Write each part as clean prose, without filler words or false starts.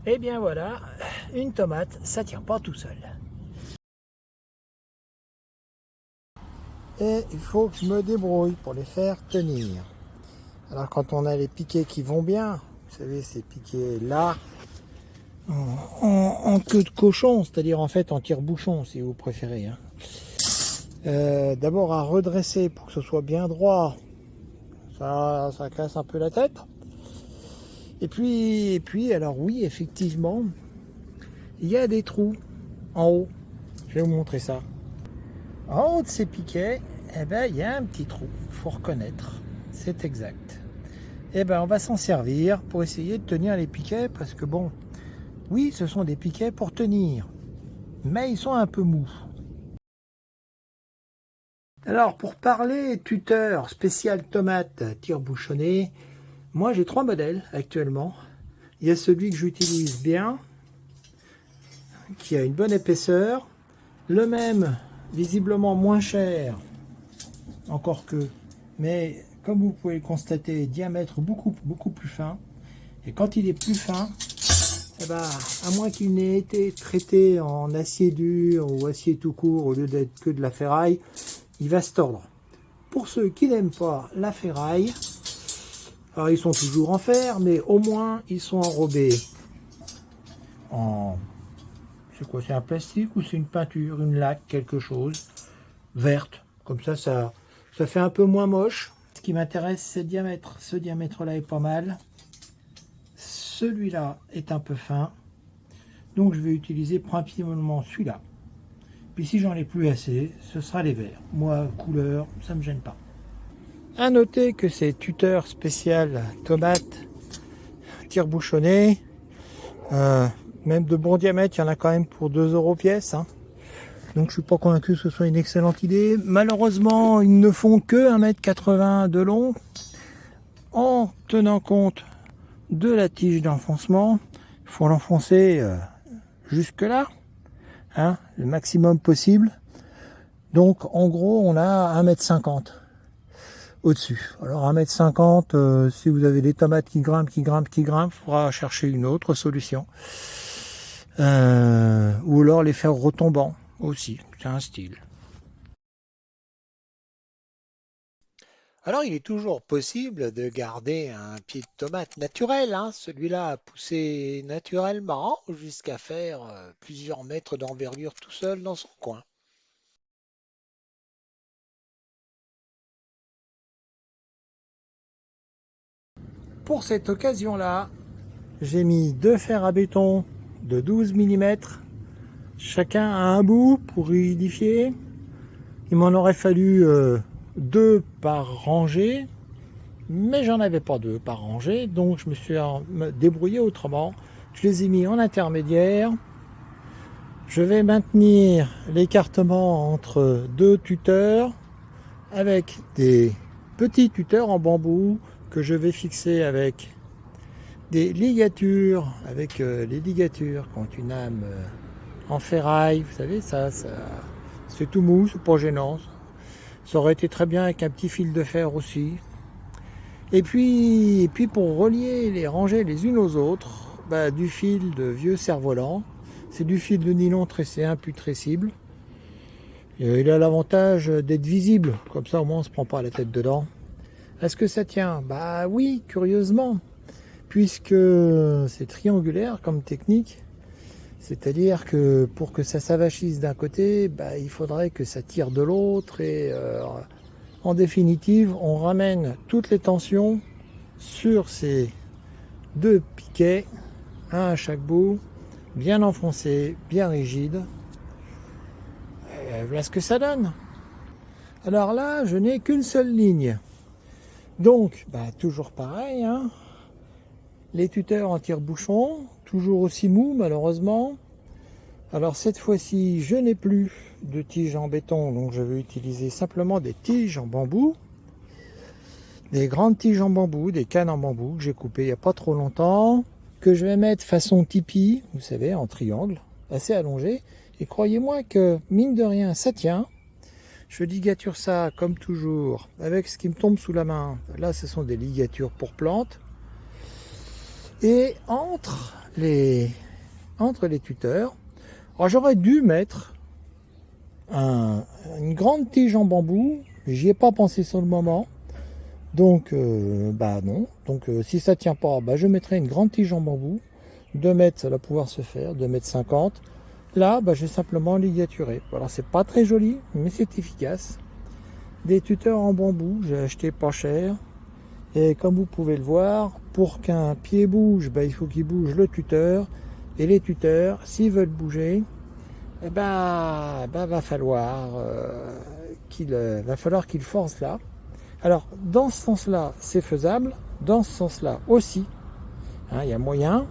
Et bien voilà, une tomate, ça tient pas tout seul. Et il faut que je me débrouille pour les faire tenir. Alors quand on a les piquets qui vont bien, vous savez ces piquets là, en queue de cochon, c'est-à-dire en fait en tire-bouchon si vous préférez. Hein. D'abord à redresser pour que ce soit bien droit, ça casse un peu la tête. Et puis alors oui, effectivement, il y a des trous en haut. Je vais vous montrer ça. En haut de ces piquets, eh ben, il y a un petit trou, il faut reconnaître, c'est exact. Eh ben, on va s'en servir pour essayer de tenir les piquets parce que bon, oui, ce sont des piquets pour tenir, mais ils sont un peu mous. Alors, pour parler tuteur spécial tomate tire-bouchonné, moi j'ai 3 modèles actuellement. Il y a celui que j'utilise bien, qui a une bonne épaisseur, le même visiblement moins cher, encore que, mais comme vous pouvez le constater, diamètre beaucoup plus fin. Et quand il est plus fin, eh ben, à moins qu'il n'ait été traité en acier dur ou acier tout court au lieu d'être que de la ferraille, il va se tordre. Pour ceux qui n'aiment pas la ferraille, alors ils sont toujours en fer, mais au moins ils sont enrobés en... C'est quoi? C'est un plastique ou c'est une peinture, une laque, quelque chose verte. Comme ça fait un peu moins moche. Ce qui m'intéresse, c'est le diamètre. Ce diamètre-là est pas mal. Celui-là est un peu fin. Donc je vais utiliser principalement celui-là. Puis si j'en ai plus assez, ce sera les verts. Moi, couleur, ça ne me gêne pas. À noter que ces tuteurs spécial tomates tire-bouchonné, même de bon diamètre, il y en a quand même pour 2 € pièce. Hein. Donc je suis pas convaincu que ce soit une excellente idée. Malheureusement, ils ne font que 1,80 m de long. En tenant compte de la tige d'enfoncement, il faut l'enfoncer jusque là, hein, le maximum possible. Donc en gros, on a 1,50 m au-dessus. Alors 1,50 m, si vous avez des tomates qui grimpent, il faudra chercher une autre solution. Ou alors les faire retombants aussi, c'est un style. Alors il est toujours possible de garder un pied de tomate naturel, hein, celui-là a poussé naturellement jusqu'à faire plusieurs mètres d'envergure tout seul dans son coin. Pour cette occasion-là, j'ai mis 2 fers à béton de 12 mm, chacun à un bout pour rigidifier. Il m'en aurait fallu 2 par rangée, mais j'en avais pas 2 par rangée, donc je me suis débrouillé autrement. Je les ai mis en intermédiaire. Je vais maintenir l'écartement entre 2 tuteurs avec des petits tuteurs en bambou que je vais fixer avec des ligatures, avec les ligatures qui ont une âme en ferraille, vous savez, ça c'est tout mou, c'est pas gênant. Ça aurait été très bien avec un petit fil de fer aussi. Et puis pour relier les rangées les unes aux autres, bah, du fil de vieux cerf-volant. C'est du fil de nylon tressé imputrescible. Il a l'avantage d'être visible, comme ça au moins on ne se prend pas la tête dedans. Est-ce que ça tient? Bah oui, curieusement, puisque c'est triangulaire comme technique. C'est-à-dire que pour que ça s'avachisse d'un côté, bah, il faudrait que ça tire de l'autre et en définitive, on ramène toutes les tensions sur ces 2 piquets, un à chaque bout, bien enfoncé, bien rigide. Voilà ce que ça donne. Alors là, je n'ai qu'une seule ligne. Donc, bah, toujours pareil, hein. Les tuteurs en tire-bouchon, toujours aussi mou malheureusement. Alors cette fois-ci, je n'ai plus de tiges en béton, donc je vais utiliser simplement des tiges en bambou. Des grandes tiges en bambou, des cannes en bambou que j'ai coupées il n'y a pas trop longtemps, que je vais mettre façon tipi, vous savez, en triangle, assez allongé. Et croyez-moi que, mine de rien, ça tient. Je ligature ça, comme toujours, avec ce qui me tombe sous la main. Là, ce sont des ligatures pour plantes. Et entre les tuteurs, alors j'aurais dû mettre une grande tige en bambou. J'y ai pas pensé sur le moment. Donc, bah non. Donc, si ça tient pas, bah, je mettrai une grande tige en bambou. 2 mètres, ça va pouvoir se faire. 2 mètres 50. Là, bah, j'ai simplement ligaturé. Voilà, c'est pas très joli, mais c'est efficace. Des tuteurs en bambou, j'ai acheté pas cher. Et comme vous pouvez le voir, pour qu'un pied bouge, bah, il faut qu'il bouge le tuteur. Et les tuteurs, s'ils veulent bouger, eh ben, va falloir qu'ils forcent là. Alors, dans ce sens-là, c'est faisable. Dans ce sens-là aussi, hein, il y a moyen.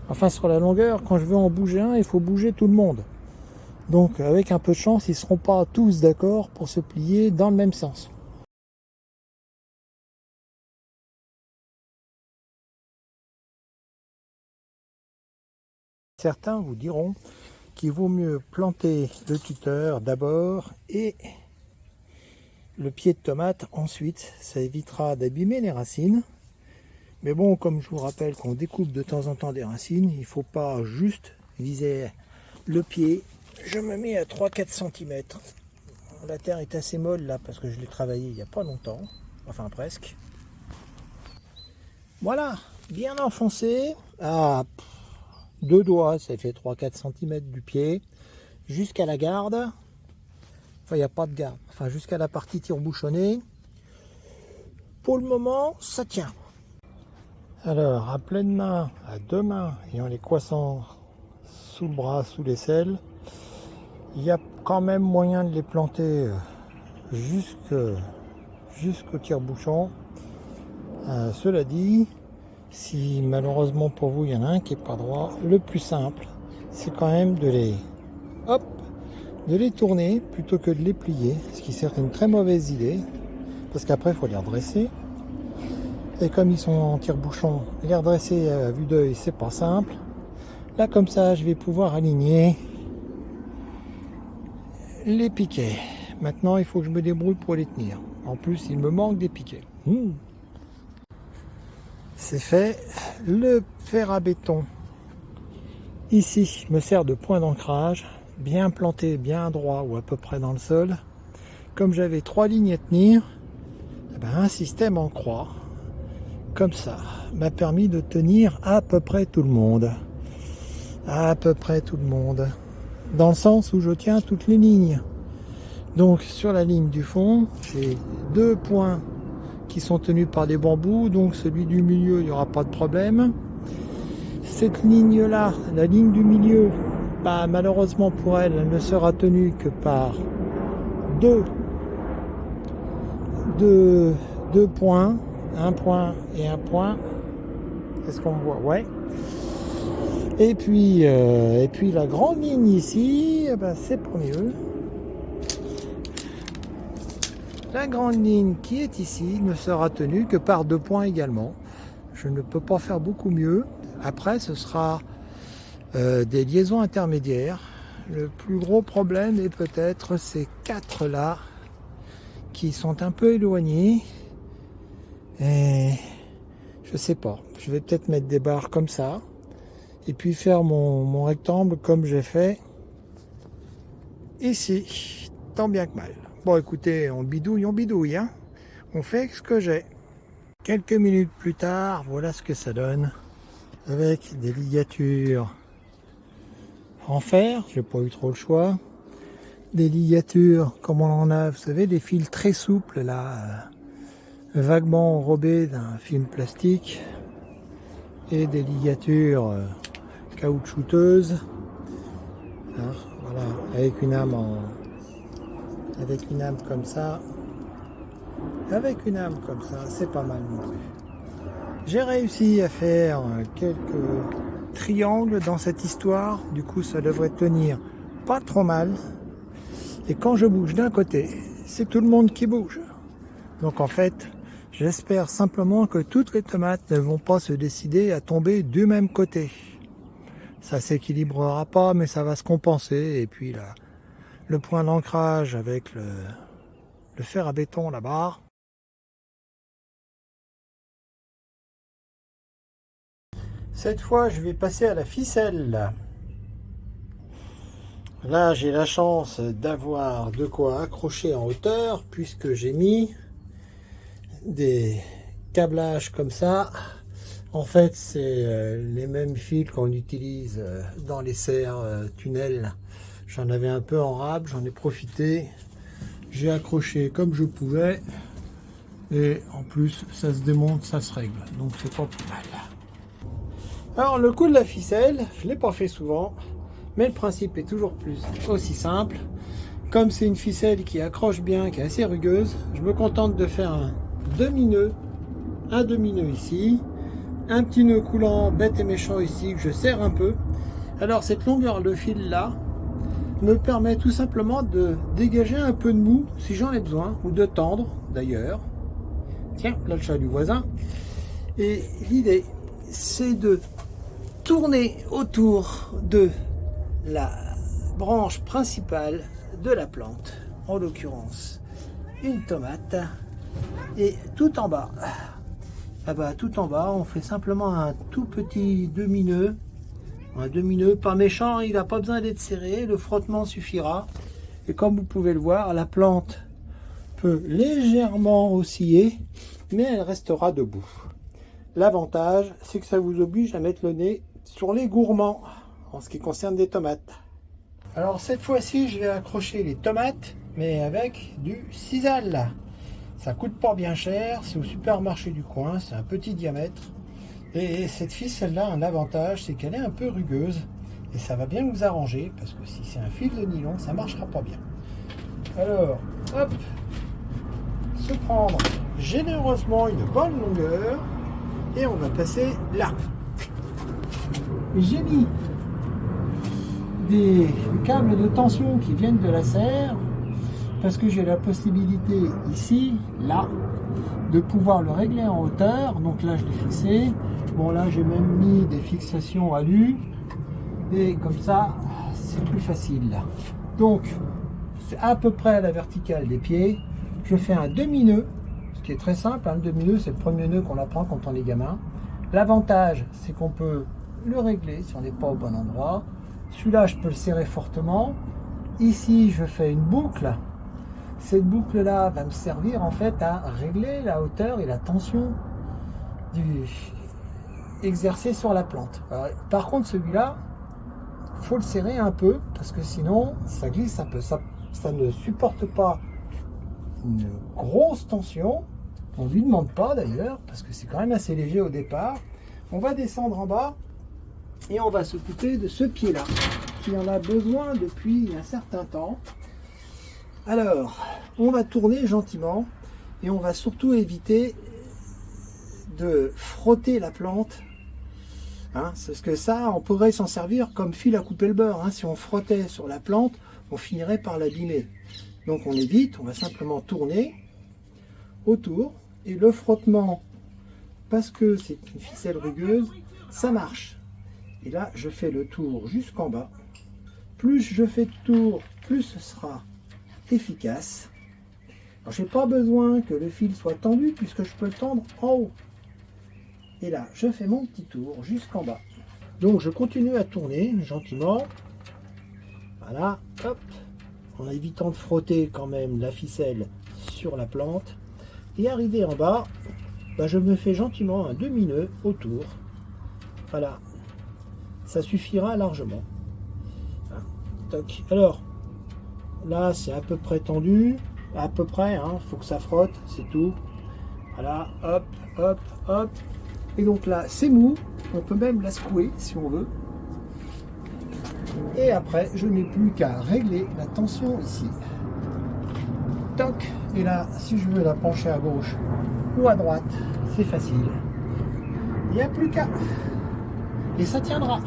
Enfin, sur la longueur, quand je veux en bouger un, il faut bouger tout le monde. Donc, avec un peu de chance, ils ne seront pas tous d'accord pour se plier dans le même sens. Certains vous diront qu'il vaut mieux planter le tuteur d'abord et le pied de tomate ensuite. Ça évitera d'abîmer les racines. Mais bon, comme je vous rappelle qu'on découpe de temps en temps des racines, il ne faut pas juste viser le pied. Je me mets à 3-4 cm. La terre est assez molle là parce que je l'ai travaillé il n'y a pas longtemps. Enfin presque. Voilà, bien enfoncé. À 2 doigts, ça fait 3-4 cm du pied. Jusqu'à la garde. Enfin, il n'y a pas de garde. Enfin, jusqu'à la partie tire-bouchonnée. Pour le moment, ça tient. Alors, à pleine main, à 2 mains, ayant les croissants sous le bras, sous l'aisselle, il y a quand même moyen de les planter jusqu'au tire-bouchon. Cela dit, si malheureusement pour vous, il y en a un qui n'est pas droit, le plus simple, c'est quand même de les tourner plutôt que de les plier, ce qui serait une très mauvaise idée, parce qu'après, il faut les redresser. Et comme ils sont en tire-bouchon, les redresser à vue d'œil, c'est pas simple. Là, comme ça, je vais pouvoir aligner les piquets. Maintenant, il faut que je me débrouille pour les tenir. En plus, il me manque des piquets. C'est fait. Le fer à béton, ici, me sert de point d'ancrage. Bien planté, bien droit ou à peu près dans le sol. Comme j'avais 3 lignes à tenir, eh ben, un système en croix comme ça m'a permis de tenir à peu près tout le monde. À peu près tout le monde. Dans le sens où je tiens toutes les lignes. Donc sur la ligne du fond, j'ai 2 points qui sont tenus par des bambous. Donc celui du milieu, il n'y aura pas de problème. Cette ligne-là, la ligne du milieu, bah, malheureusement pour elle, elle ne sera tenue que par deux points. Un point et un point. Est-ce qu'on voit? Ouais. Et puis la grande ligne ici, eh ben, c'est pour mieux. La grande ligne qui est ici ne sera tenue que par 2 points également. Je ne peux pas faire beaucoup mieux. Après, ce sera des liaisons intermédiaires. Le plus gros problème est peut-être ces 4 là qui sont un peu éloignés. Et je sais pas. Je vais peut-être mettre des barres comme ça. Et puis faire mon rectangle comme j'ai fait ici. Tant bien que mal. Bon, écoutez, on bidouille, hein. On fait ce que j'ai. Quelques minutes plus tard, voilà ce que ça donne. Avec des ligatures en fer, j'ai pas eu trop le choix. Des ligatures comme on en a, vous savez, des fils très souples là, vaguement enrobés d'un film plastique. Et des ligatures caoutchouteuses. Alors, voilà, avec une âme comme ça. Avec une âme comme ça, c'est pas mal non plus. J'ai réussi à faire quelques triangles dans cette histoire. Du coup, ça devrait tenir pas trop mal. Et quand je bouge d'un côté, c'est tout le monde qui bouge. Donc en fait, j'espère simplement que toutes les tomates ne vont pas se décider à tomber du même côté. Ça s'équilibrera pas, mais ça va se compenser. Et puis là, le point d'ancrage avec le fer à béton là-bas. Cette fois, je vais passer à la ficelle. Là, j'ai la chance d'avoir de quoi accrocher en hauteur puisque j'ai mis des câblages comme ça. En fait, c'est les mêmes fils qu'on utilise dans les serres tunnels. J'en avais un peu en rab, j'en ai profité. J'ai accroché comme je pouvais. Et en plus, ça se démonte, ça se règle. Donc, c'est pas plus mal. Alors, le coup de la ficelle, je ne l'ai pas fait souvent. Mais le principe est toujours aussi simple. Comme c'est une ficelle qui accroche bien, qui est assez rugueuse, je me contente de faire un demi-nœud ici, un petit nœud coulant bête et méchant ici que je serre un peu. Alors cette longueur de fil là me permet tout simplement de dégager un peu de mou si j'en ai besoin, ou de tendre d'ailleurs. Tiens, là le chat du voisin. Et l'idée, c'est de tourner autour de la branche principale de la plante, en l'occurrence une tomate, et tout en bas, tout en bas, on fait simplement un tout petit demi-nœud, pas méchant, il n'a pas besoin d'être serré, le frottement suffira, et comme vous pouvez le voir, la plante peut légèrement osciller, mais elle restera debout. L'avantage, c'est que ça vous oblige à mettre le nez sur les gourmands, en ce qui concerne des tomates. Alors cette fois-ci, je vais accrocher les tomates, mais avec du sisal. Ça coûte pas bien cher, c'est au supermarché du coin, c'est un petit diamètre. Et cette ficelle-là a un avantage, c'est qu'elle est un peu rugueuse. Et ça va bien vous arranger, parce que si c'est un fil de nylon, ça marchera pas bien. Alors, hop, se prendre généreusement une bonne longueur, et on va passer là. J'ai mis des câbles de tension qui viennent de la serre parce que j'ai la possibilité ici, là, de pouvoir le régler en hauteur. Donc là je l'ai fixé. Bon là j'ai même mis des fixations alu et comme ça c'est plus facile. Donc c'est à peu près à la verticale des pieds. Je fais un demi-nœud, ce qui est très simple, hein. Le demi-nœud c'est le premier nœud qu'on apprend quand on est gamin. L'avantage c'est qu'on peut le régler si on n'est pas au bon endroit. Celui-là, je peux le serrer fortement. Ici, je fais une boucle. Cette boucle-là va me servir en fait à régler la hauteur et la tension exercée sur la plante. Alors, par contre, celui-là, il faut le serrer un peu parce que sinon, ça glisse un peu. Ça ne supporte pas une grosse tension. On ne lui demande pas d'ailleurs parce que c'est quand même assez léger au départ. On va descendre en bas. Et on va s'occuper de ce pied-là, qui en a besoin depuis un certain temps. Alors, on va tourner gentiment, et on va surtout éviter de frotter la plante. Hein, parce que ça, on pourrait s'en servir comme fil à couper le beurre. Hein. Si on frottait sur la plante, on finirait par l'abîmer. Donc on évite, on va simplement tourner autour. Et le frottement, parce que c'est une ficelle rugueuse, ça marche. Et là, je fais le tour jusqu'en bas. Plus je fais le tour, plus ce sera efficace. Alors, je n'ai pas besoin que le fil soit tendu puisque je peux le tendre en haut. Et là, je fais mon petit tour jusqu'en bas. Donc, je continue à tourner gentiment. Voilà, hop. En évitant de frotter quand même la ficelle sur la plante. Et arrivé en bas, je me fais gentiment un demi-nœud autour. Voilà. Ça suffira largement. Toc. Alors, là, c'est à peu près tendu. À peu près, hein, faut que ça frotte, c'est tout. Voilà, hop, hop, hop. Et donc là, c'est mou. On peut même la secouer si on veut. Et après, je n'ai plus qu'à régler la tension ici. Toc. Et là, si je veux la pencher à gauche ou à droite, c'est facile. Il n'y a plus qu'à. Et ça tiendra.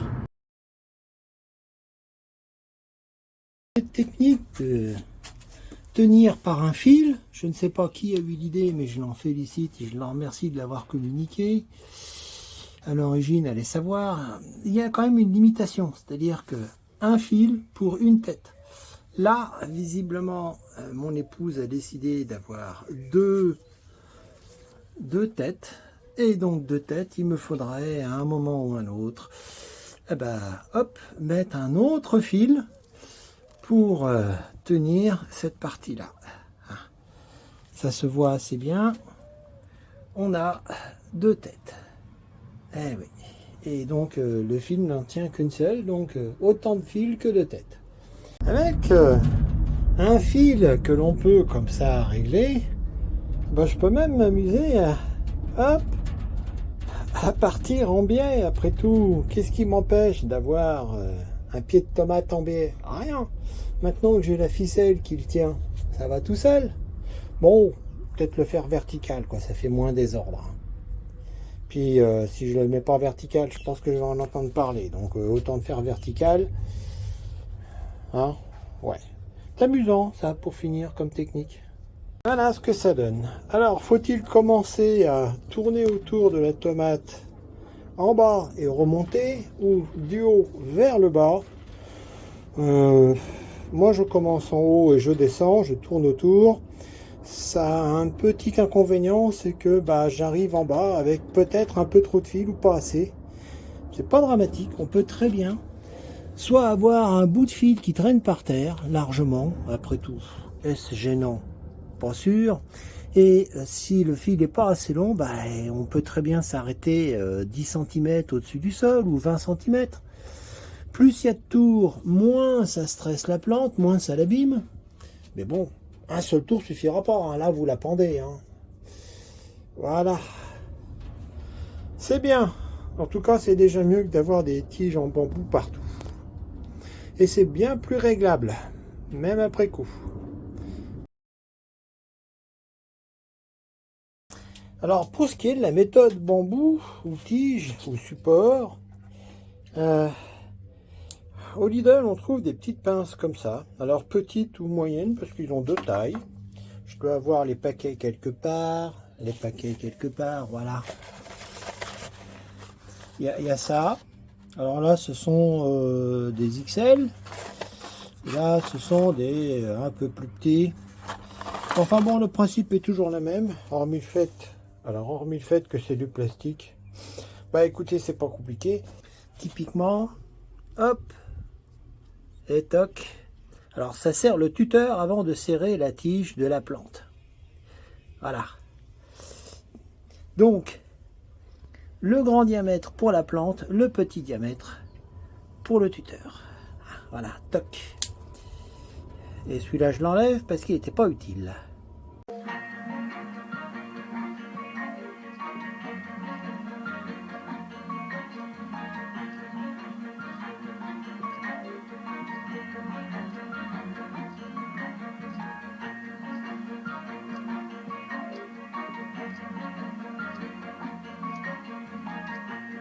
Cette technique de tenir par un fil, je ne sais pas qui a eu l'idée, mais je l'en félicite et je l'en remercie de l'avoir communiqué. À l'origine, allez savoir, il y a quand même une limitation, c'est-à-dire que un fil pour une tête. Là, visiblement, mon épouse a décidé d'avoir deux têtes, Et donc de tête, il me faudrait à un moment ou un autre, hop, mettre un autre fil pour tenir cette partie-là. Ça se voit assez bien. On a 2 têtes. Eh oui. Et donc le fil n'en tient qu'une seule, donc autant de fils que de têtes. Avec un fil que l'on peut comme ça régler, je peux même m'amuser à partir en biais. Après tout, qu'est-ce qui m'empêche d'avoir un pied de tomate en biais? Rien. Maintenant que j'ai la ficelle qui le tient, ça va tout seul. Bon, peut-être le faire vertical, quoi, ça fait moins désordre. Puis si je le mets pas vertical, je pense que je vais en entendre parler. Donc autant de faire vertical. Hein? Ouais. C'est amusant ça pour finir comme technique. Voilà ce que ça donne. Alors faut-il commencer à tourner autour de la tomate en bas et remonter, ou du haut vers le bas? Moi je commence en haut et je descends, je tourne autour. Ça a un petit inconvénient, c'est que j'arrive en bas avec peut-être un peu trop de fil ou pas assez. C'est pas dramatique, on peut très bien soit avoir un bout de fil qui traîne par terre, largement, après tout. Est-ce gênant? Pas sûr. Et si le fil n'est pas assez long, on peut très bien s'arrêter 10 cm au-dessus du sol ou 20 cm. Plus il y a de tours, moins ça stresse la plante, moins ça l'abîme. Mais bon, un seul tour suffira pas, hein. Là vous la pendez. Hein. Voilà. C'est bien. En tout cas, c'est déjà mieux que d'avoir des tiges en bambou partout. Et c'est bien plus réglable, même après coup. Alors pour ce qui est de la méthode bambou, ou tige, ou support, au Lidl on trouve des petites pinces comme ça. Alors petites ou moyennes, parce qu'ils ont 2 tailles. Je dois avoir les paquets quelque part. Voilà. Il y a ça. Alors là, ce sont des XL. Là, ce sont des un peu plus petits. Enfin bon, le principe est toujours le même, hormis le fait que c'est du plastique. Écoutez, c'est pas compliqué. Typiquement, hop, et toc. Alors ça sert le tuteur avant de serrer la tige de la plante. Voilà. Donc, le grand diamètre pour la plante, le petit diamètre pour le tuteur. Voilà, toc. Et celui-là, je l'enlève parce qu'il n'était pas utile.